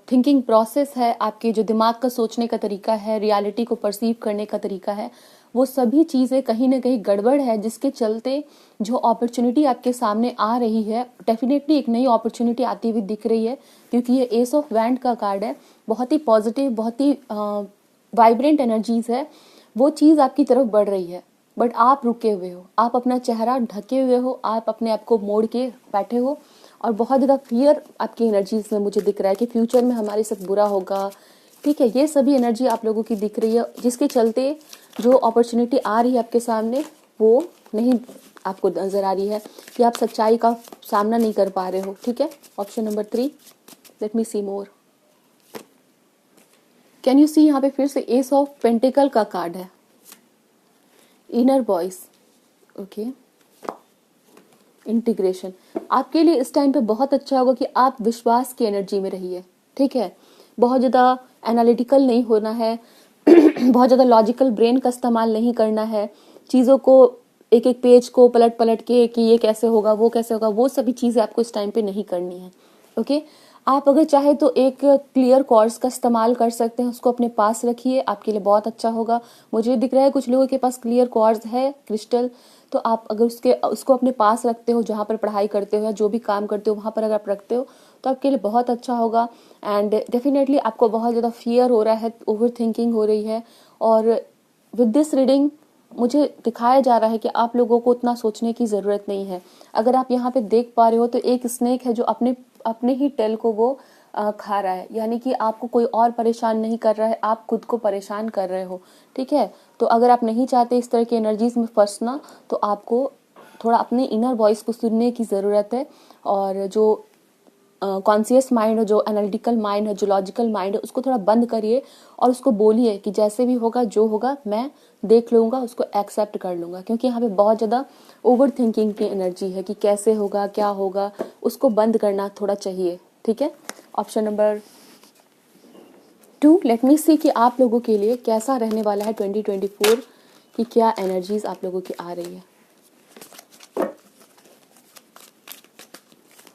Speaker 1: थिंकिंग प्रोसेस है, आपके जो दिमाग का सोचने का तरीका है, रियलिटी को परसीव करने का तरीका है, वो सभी चीज़ें कहीं ना कहीं गड़बड़ है, जिसके चलते जो अपॉर्चुनिटी आपके सामने आ रही है, डेफिनेटली एक नई अपॉर्चुनिटी आती हुई दिख रही है, क्योंकि ये एस ऑफ वैंड का कार्ड है। बहुत ही पॉजिटिव, बहुत ही वाइब्रेंट एनर्जीज है, वो चीज़ आपकी तरफ बढ़ रही है। बट आप रुके हुए हो, आप अपना चेहरा ढके हुए हो, आप अपने आप को मोड़ के बैठे हो, और बहुत ज़्यादा फियर आपकी एनर्जीज में मुझे दिख रहा है कि फ्यूचर में हमारे साथ बुरा होगा। ठीक है, ये सभी एनर्जी आप लोगों की दिख रही है, जिसके चलते जो अपॉर्चुनिटी आ रही है आपके सामने वो नहीं आपको नजर आ रही है, कि आप सच्चाई का सामना नहीं कर पा रहे हो। ठीक है, option number 3, let me see more. Can you see, यहाँ पे फिर से एस ऑफ पेंटिकल का कार्ड है, इनर वॉइस। ओके, इंटीग्रेशन आपके लिए इस टाइम पे बहुत अच्छा होगा कि आप विश्वास की एनर्जी में रहिए। ठीक है, बहुत ज़्यादा एनालिटिकल नहीं होना है, बहुत ज़्यादा लॉजिकल ब्रेन का इस्तेमाल नहीं करना है, चीज़ों को एक एक पेज को पलट पलट के कि ये कैसे होगा, वो कैसे होगा, वो सभी चीज़ें आपको इस टाइम पे नहीं करनी है। ओके, आप अगर चाहे तो एक क्लियर कॉर्ड्स का इस्तेमाल कर सकते हैं, उसको अपने पास रखिए, आपके लिए बहुत अच्छा होगा। मुझे दिख रहा है कुछ लोगों के पास क्लियर कॉर्ड्स है, क्रिस्टल, तो आप अगर उसको अपने पास रखते हो, जहाँ पर पढ़ाई करते हो या जो भी काम करते हो वहाँ पर अगर आप रखते हो तो आपके लिए बहुत अच्छा होगा। एंड डेफिनेटली आपको बहुत ज़्यादा फियर हो रहा है, ओवर थिंकिंग हो रही है, और विद दिस रीडिंग मुझे दिखाया जा रहा है कि आप लोगों को उतना सोचने की ज़रूरत नहीं है। अगर आप यहाँ पे देख पा रहे हो तो एक स्नेक है जो अपने अपने ही टेल को वो खा रहा है, यानी कि आपको कोई और परेशान नहीं कर रहा है, आप खुद को परेशान कर रहे हो। ठीक है, तो अगर आप नहीं चाहते इस तरह की एनर्जीज में फंसना, तो आपको थोड़ा अपने इनर वॉइस को सुनने की ज़रूरत है, और जो कॉन्शियस माइंड है, जो एनालिटिकल माइंड है, जो लॉजिकल माइंड है, उसको थोड़ा बंद करिए और उसको बोलिए कि जैसे भी होगा, जो होगा मैं देख लूँगा, उसको एक्सेप्ट कर लूँगा। क्योंकि यहाँ पे बहुत ज़्यादा ओवर थिंकिंग की एनर्जी है कि कैसे होगा, क्या होगा, उसको बंद करना थोड़ा चाहिए। ठीक है, ऑप्शन नंबर 2, लेट मी सी कि आप लोगों के लिए कैसा रहने वाला है 2024 की, क्या एनर्जीज आप लोगों की आ रही है।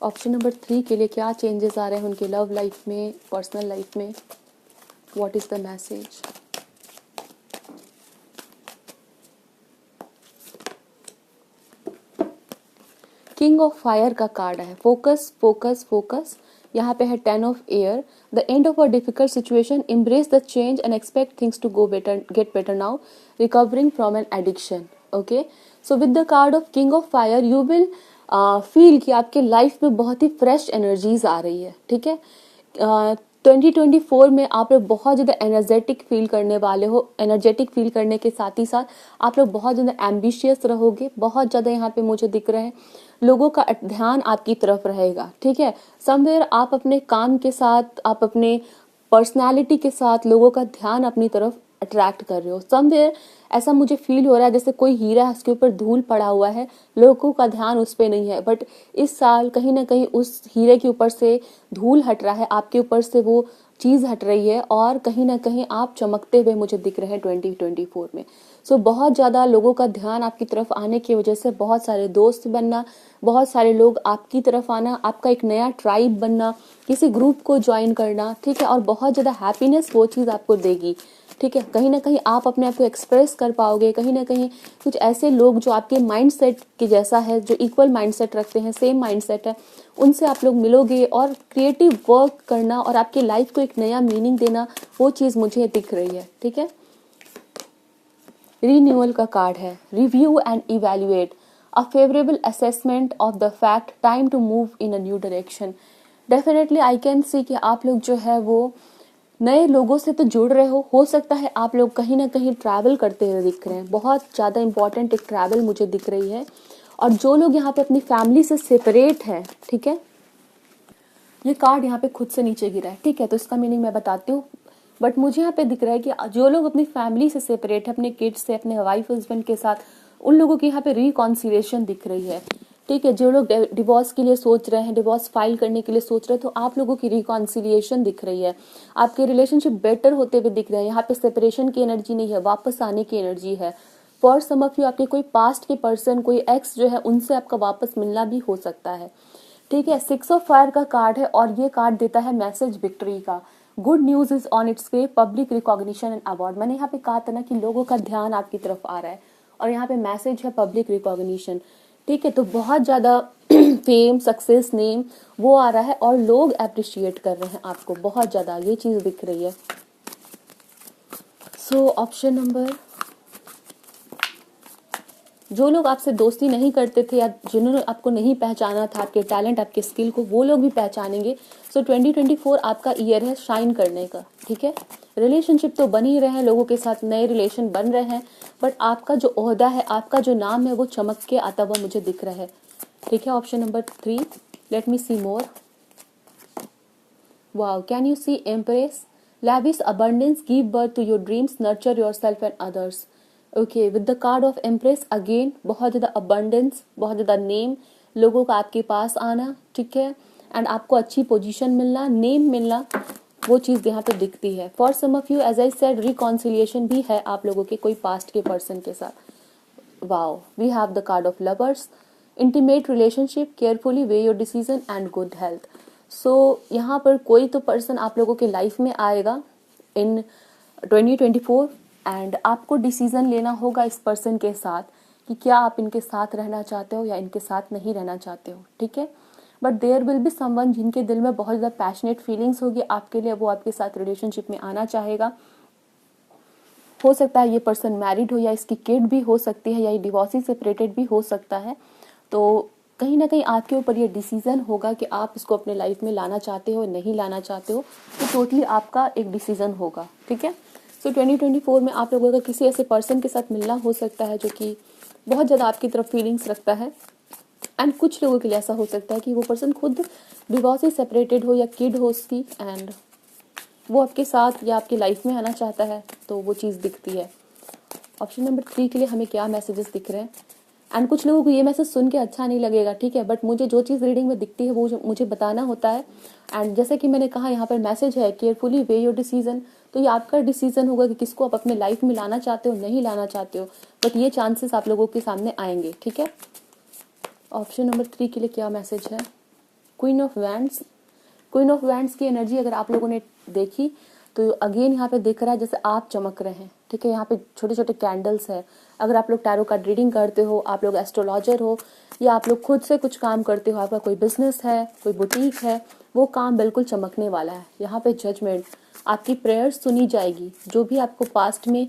Speaker 1: ऑप्शन नंबर 3 के लिए क्या चेंजेस आ रहे हैं उनके लव लाइफ में, पर्सनल लाइफ में, what is the message. King of fire का कार्ड है, फोकस फोकस फोकस। यहाँ पे है 10 of air, the end of a difficult situation, embrace the change and expect things to go better, get better now, recovering from an addiction. Okay, so with the card of king of fire you will feel कि आपके life में बहुत ही fresh energies आ रही है। ठीक है, 2024 में आप लोग बहुत ज़्यादा एनर्जेटिक फील करने वाले हो। एनर्जेटिक फील करने के साथ ही साथ आप लोग बहुत ज़्यादा एम्बिशियस रहोगे। बहुत ज़्यादा यहाँ पे मुझे दिख रहा है लोगों का ध्यान आपकी तरफ रहेगा। ठीक है, समवेयर आप अपने काम के साथ, आप अपने पर्सनालिटी के साथ लोगों का ध्यान अपनी तरफ अट्रैक्ट कर रहे हो। समवेयर ऐसा मुझे फील हो रहा है जैसे कोई हीरा है, उसके ऊपर धूल पड़ा हुआ है, लोगों का ध्यान उस पे नहीं है, बट इस साल कहीं ना कहीं उस हीरे के ऊपर से धूल हट रहा है, आपके ऊपर से वो चीज हट रही है, और कहीं ना कहीं आप चमकते हुए मुझे दिख रहे हैं 2024 में। सो बहुत ज्यादा लोगों का ध्यान आपकी तरफ आने की वजह से बहुत सारे दोस्त बनना, बहुत सारे लोग आपकी तरफ आना, आपका एक नया ट्राइब बनना, किसी ग्रुप को ज्वाइन करना। ठीक है, और बहुत ज्यादा हैप्पीनेस वो चीज आपको देगी। ठीक है, कहीं ना कहीं आप अपने आप को एक्सप्रेस कर पाओगे, कहीं ना कहीं कुछ ऐसे लोग जो आपके माइंडसेट के जैसा है, जो इक्वल माइंडसेट रखते हैं, सेम माइंडसेट है, उनसे आप लोग मिलोगे, और क्रिएटिव वर्क करना और आपकी लाइफ को एक नया मीनिंग देना, वो चीज मुझे दिख रही है। ठीक है, रिन्यूअल का कार्ड है, review and evaluate, a favourable assessment of the fact, time to move in a new direction. Definitely I can see कि आप लोग जो है वो नए लोगों से तो जुड़ रहे हो सकता है आप लोग कहीं ना कहीं ट्रैवल करते हुए दिख रहे हैं, बहुत ज़्यादा इंपॉर्टेंट एक ट्रैवल मुझे दिख रही है। और जो लोग यहाँ पे अपनी फैमिली से सेपरेट हैं, ठीक है, ये कार्ड यहाँ पे खुद से नीचे गिरा है। ठीक है, तो इसका मीनिंग मैं बताती हूँ, बट मुझे यहाँ पे दिख रहा है कि जो लोग अपनी फैमिली से सेपरेट है, अपने किड्स से, अपने वाइफ हस्बैंड के साथ, उन लोगों की यहाँ पे रिकॉन्सिलिएशन दिख रही है। ठीक है, जो लोग डिवोर्स के लिए सोच रहे हैं, डिवोर्स फाइल करने के लिए सोच रहे हैं, तो आप लोगों की रिकॉन्सिलिएशन दिख रही है, आपके रिलेशनशिप बेटर होते हुए दिख रहे हैं। यहाँ पे सेपरेशन की एनर्जी नहीं है, वापस आने की एनर्जी है। फॉर सम ऑफ यू आपके कोई पास्ट के पर्सन, कोई एक्स जो है, उनसे आपका वापस मिलना भी हो सकता है। ठीक है, 6 ऑफ फायर का कार्ड है, और ये कार्ड देता है मैसेज विक्ट्री का। Good news is on it's way, public recognition and award. मैंने यहाँ पे कहा था ना कि लोगों का ध्यान आपकी तरफ आ रहा है, और यहाँ पे मैसेज है पब्लिक रिकॉग्निशन, ठीक है। तो बहुत ज़्यादा फेम, सक्सेस, नेम वो आ रहा है, और लोग अप्रिशिएट कर रहे हैं आपको बहुत ज़्यादा, ये चीज़ दिख रही है। सो ऑप्शन नंबर, जो लोग आपसे दोस्ती नहीं करते थे या जिन्होंने आपको नहीं पहचाना था, आपके टैलेंट, आपके स्किल को, वो लोग भी पहचानेंगे। सो 2024 आपका ईयर है शाइन करने का, ठीक है। रिलेशनशिप तो बन ही रहे हैं, लोगों के साथ नए रिलेशन बन रहे हैं, बट आपका जो ओहदा है, आपका जो नाम है, वो चमक के आता हुआ मुझे दिख रहा है, ठीक है। Option number 3, let me see more. Wow, can you see empress, lavish abundance, give birth to your dreams, nurture yourself and others। Okay, with the card of empress again, बहुत ज़्यादा अबंडेंस, बहुत ज़्यादा नेम, लोगों का आपके पास आना, ठीक है, एंड आपको अच्छी पोजीशन मिलना, नेम मिलना, वो चीज़ यहाँ पे दिखती है। For some of you, as I said, reconciliation भी है आप लोगों के कोई पास्ट के पर्सन के साथ। Wow, we have the card of lovers, intimate relationship, carefully weigh your decision and good health. So यहाँ पर कोई तो पर्सन आप लोगों के लाइफ में आएगा इन 2024, एंड आपको डिसीजन लेना होगा इस पर्सन के साथ कि क्या आप इनके साथ रहना चाहते हो या इनके साथ नहीं रहना चाहते हो, ठीक है। But there will be someone जिनके दिल में बहुत ज़्यादा पैशनेट फीलिंग्स होगी आपके लिए, वो आपके साथ रिलेशनशिप में आना चाहेगा। हो सकता है ये पर्सन मैरिड हो, या इसकी किड भी हो सकती है, या ये डिवोर्सी सेपरेटेड भी हो सकता है। तो कहीं ना कहीं आपके ऊपर ये डिसीजन होगा कि आप इसको अपने लाइफ में लाना चाहते हो, नहीं लाना चाहते हो, तो टोटली आपका एक डिसीजन होगा, ठीक है। सो 2024 में आप लोगों का किसी ऐसे पर्सन के साथ मिलना हो सकता है जो कि बहुत ज़्यादा आपकी तरफ फीलिंग्स रखता है, एंड कुछ लोगों के लिए ऐसा हो सकता है कि वो पर्सन खुद डिवोर्स से सेपरेटेड हो या किड हो उसकी, एंड वो आपके साथ या आपकी लाइफ में आना चाहता है, तो वो चीज़ दिखती है। ऑप्शन नंबर 3 के लिए हमें क्या मैसेजेस दिख रहे हैं, एंड कुछ लोगों को ये मैसेज सुन के अच्छा नहीं लगेगा, ठीक है, बट मुझे जो चीज़ रीडिंग में दिखती है वो मुझे बताना होता है। एंड जैसे कि मैंने कहा, यहाँ पर मैसेज है केयरफुली वे योर डिसीजन, तो ये आपका डिसीजन होगा कि किसको आप अपने लाइफ में लाना चाहते हो, नहीं लाना चाहते हो, बट ये चांसेस आप लोगों के सामने आएंगे, ठीक है। ऑप्शन नंबर 3 के लिए क्या मैसेज है, queen of wands. Queen of wands की एनर्जी अगर आप लोगों ने देखी तो अगेन यहाँ पे दिख रहा है जैसे आप चमक रहे हैं, ठीक है। यहाँ पे छोटे छोटे कैंडल्स है। अगर आप लोग टैरो कार्ड रीडिंग करते हो, आप लोग एस्ट्रोलॉजर हो, या आप लोग खुद से कुछ काम करते हो, आपका कोई बिजनेस है, कोई बुटीक है, वो काम बिल्कुल चमकने वाला है। यहाँ पे जजमेंट, आपकी प्रेयर्स सुनी जाएगी। जो भी आपको पास्ट में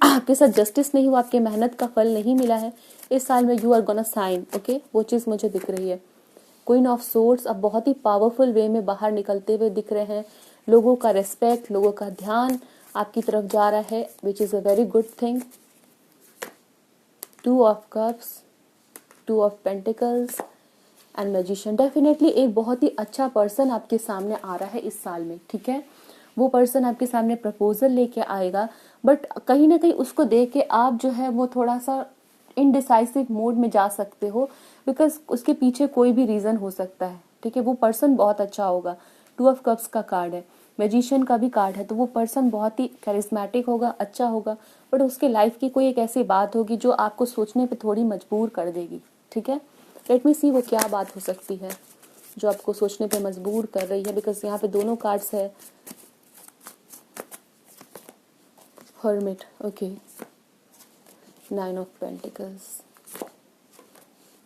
Speaker 1: आपके साथ जस्टिस नहीं हुआ, आपके मेहनत का फल नहीं मिला है, इस साल में you are gonna shine, okay, वो चीज़ मुझे दिख रही है। क्वीन ऑफ सोर्ड्स अब बहुत ही पावरफुल वे में बाहर निकलते हुए दिख रहे हैं। लोगों का रेस्पेक्ट, लोगों का ध्यान आपकी तरफ जा रहा है, which is a very good thing. 2 of cups, 2 of pentacles and magician. Definitely एक बहुत ही अच्छा पर्सन आपके सामने आ रहा है इस साल में, ठीक है। वो पर्सन आपके सामने प्रपोजल लेके आएगा, बट कहीं ना कहीं उसको देख के आप जो है वो थोड़ा सा इनडिसाइसिव मोड में जा सकते हो, बिकॉज उसके पीछे कोई भी रीजन हो सकता है, ठीक है। वो पर्सन बहुत अच्छा होगा। 2 ऑफ कप्स का कार्ड है, मैजिशियन का भी कार्ड है, तो वो पर्सन बहुत ही कैरिस्मेटिक होगा, अच्छा होगा, बट उसके लाइफ की कोई एक ऐसी बात होगी जो आपको सोचने पे थोड़ी मजबूर कर देगी, ठीक है। लेट मी सी वो क्या बात हो सकती है जो आपको सोचने पे मजबूर कर रही है, बिकॉज यहाँ पे दोनों कार्ड्स है। Hermit, okay, 9 of pentacles.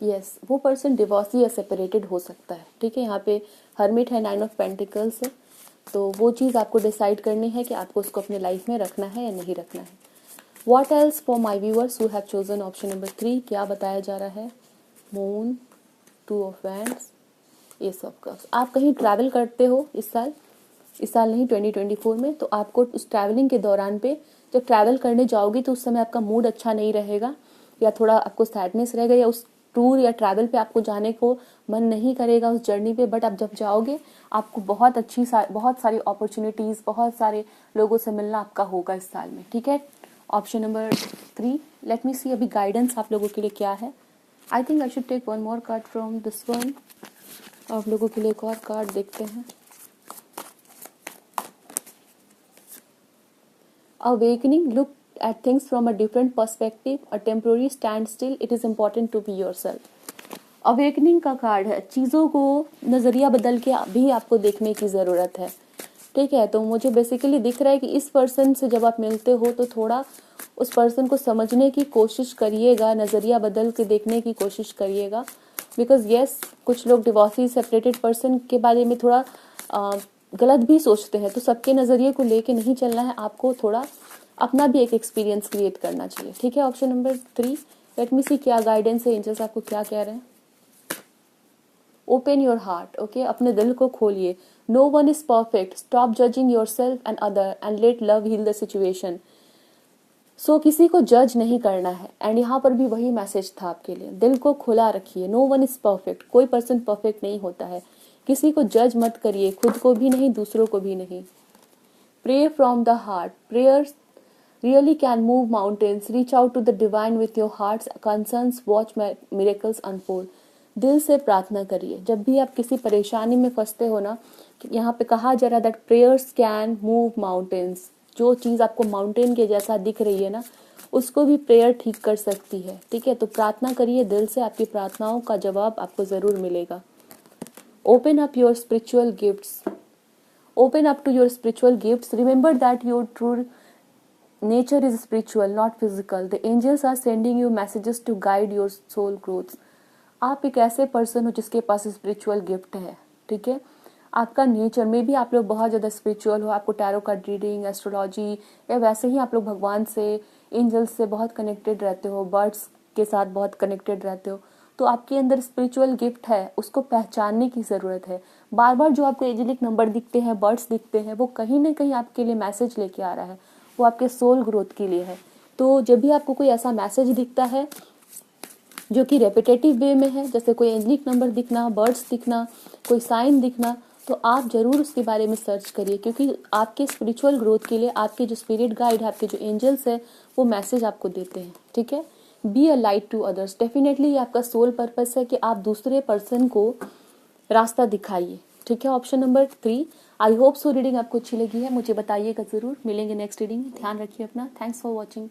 Speaker 1: Yes, वो पर्सन डिवोर्सी या सेपरेटेड हो सकता है, ठीक है। यहाँ पे हर्मिट है, 9 ऑफ पेंटिकल्स है, तो वो चीज़ आपको डिसाइड करनी है कि आपको उसको अपने लाइफ में रखना है या नहीं रखना है। What else for my viewers who have chosen option number 3, क्या बताया जा रहा है, moon, 2 of wands, S of cups. आप कहीं ट्रैवल करते हो इस साल नहीं 2024 में, तो आपको उस ट्रैवलिंग के दौरान पे जब ट्रैवल करने जाओगी तो उस समय आपका मूड अच्छा नहीं रहेगा, या थोड़ा आपको सैडनेस रहेगा, या उस टूर या ट्रैवल पे आपको जाने को मन नहीं करेगा उस जर्नी पे। बट आप जब जाओगे आपको बहुत सारी अपॉर्चुनिटीज़, बहुत सारे लोगों से मिलना आपका होगा इस साल में, ठीक है। Option number 3, let me see अभी गाइडेंस आप लोगों के लिए क्या है। I think I should take one more card from this one. आप लोगों के लिए एक और कार्ड देखते हैं। Awakening, look at things from a different perspective, a temporary standstill, it is important to be yourself। Awakening का कार्ड है, चीज़ों को नज़रिया बदल के भी आपको देखने की ज़रूरत है, ठीक है। तो मुझे बेसिकली दिख रहा है कि इस पर्सन से जब आप मिलते हो तो थोड़ा उस पर्सन को समझने की कोशिश करिएगा, नज़रिया बदल के देखने की कोशिश करिएगा। बिकॉज यस, कुछ लोग डिवोर्सी सेपरेटेड पर्सन के बारे में थोड़ा गलत भी सोचते हैं, तो सबके नज़रिए को लेके नहीं चलना है, आपको थोड़ा अपना भी एक एक्सपीरियंस क्रिएट करना चाहिए। ठीक है। ऑप्शन नंबर 3, लेट मी सी क्या गाइडेंस है, एंजल्स आपको क्या कह रहे हैं। ओपन योर हार्ट, ओके, अपने दिल को खोलिए। No one is perfect, stop judging yourself and other and let love heal the situation. So किसी को जज नहीं करना है, एंड यहाँ पर भी वही मैसेज था आपके लिए, दिल को खुला रखिए। नो वन इज परफेक्ट, कोई पर्सन परफेक्ट नहीं होता है, किसी को जज मत करिए, खुद को भी नहीं, दूसरों को भी नहीं। Pray from the heart, prayers really can move mountains. Reach out to the divine with your heart's concerns. Watch miracles unfold. दिल से प्रार्थना करिए। जब भी आप किसी परेशानी में फंसते हो ना, यहाँ पे कहा जा रहा है that prayers can move mountains. जो चीज़ आपको माउंटेन के जैसा दिख रही है ना, उसको भी प्रेयर ठीक कर सकती है। ठीक है। तो प्रार्थना करिए दिल से, आपकी प्रार्थनाओं का जवाब आपको ज़रूर मिलेगा। Open up your spiritual gifts, open up to your spiritual gifts. Remember that your true nature is spiritual, not physical. The angels are sending you messages to guide your soul growth. आप एक ऐसे person हो जिसके पास spiritual gift है। ठीक है। आपका nature में भी आप लोग बहुत ज़्यादा स्पिरिचुअल हो, आपको टैरो कार्ड रीडिंग, एस्ट्रोलॉजी, या वैसे ही आप लोग भगवान से, एंजल्स से बहुत कनेक्टेड रहते हो, बर्ड्स के साथ बहुत कनेक्टेड रहते हो। तो आपके अंदर स्पिरिचुअल गिफ्ट है, उसको पहचानने की ज़रूरत है। बार बार जो आपको एंजेलिक नंबर दिखते हैं, बर्ड्स दिखते हैं, वो कहीं ना कहीं आपके लिए मैसेज लेके आ रहा है, वो आपके सोल ग्रोथ के लिए है। तो जब भी आपको कोई ऐसा मैसेज दिखता है जो कि रेपिटेटिव वे में है, जैसे कोई एंजेलिक नंबर दिखना, बर्ड्स दिखना, कोई साइन दिखना, तो आप जरूर उसके बारे में सर्च करिए, क्योंकि आपके स्पिरिचुअल ग्रोथ के लिए आपके जो स्पिरिट गाइड है, आपके जो एंजल्स है, वो मैसेज आपको देते हैं। ठीक है। Be a light to others, definitely ये आपका सोल पर्पस है कि आप दूसरे पर्सन को रास्ता दिखाइए। ठीक है। Option number 3। I hope so reading आपको अच्छी लगी है, मुझे बताइएगा ज़रूर। मिलेंगे नेक्स्ट रीडिंग में, ध्यान रखिए अपना। Thanks for watching.